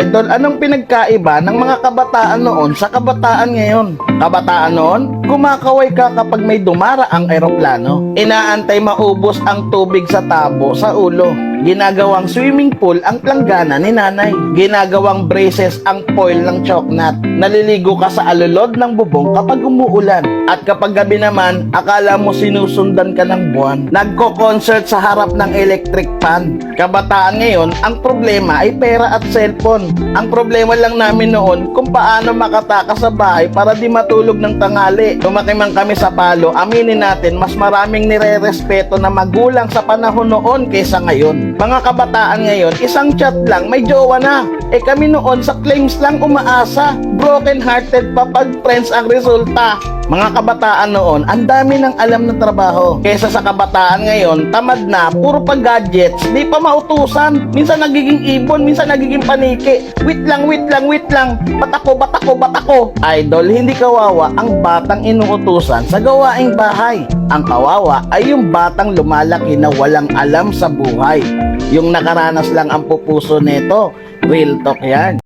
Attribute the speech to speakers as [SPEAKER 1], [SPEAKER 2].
[SPEAKER 1] idol, anong pinagkaiba ng mga kabataan noon sa kabataan ngayon? Kabataan noon, kumakaway ka kapag may dumaraang eroplano. Inaantay maubos ang tubig sa tabo sa ulo. Ginagawang swimming pool ang planggana ni nanay. Ginagawang braces ang foil ng choknat. Naliligo ka sa alulod ng bubong kapag umuulan. At kapag gabi naman, akala mo sinusundan ka ng buwan. Nagko-concert sa harap ng electric fan. Kabataan ngayon, ang problema ay pera at cellphone. Ang problema lang namin noon kung paano makatakas sa bahay para di matulog ng tanghali. Lumaki man kami sa palo, aminin natin mas maraming nire-respeto na magulang sa panahon noon kaysa ngayon. Mga kabataan ngayon, isang chat lang, may jowa na. Kami noon sa claims lang umaasa. Broken hearted pa pag friends ang resulta. Mga kabataan noon, ang dami ng alam ng trabaho. Kaysa sa kabataan ngayon, tamad na, puro pa gadgets, di pa mautusan. Minsan nagiging ibon, minsan nagiging paniki. Wait lang. Ba't ako? Idol, hindi kawawa ang batang inuutusan sa gawaing bahay. Ang kawawa ay yung batang lumalaki na walang alam sa buhay. Yung nakaranas lang ang pupuso nito. Real talk yan.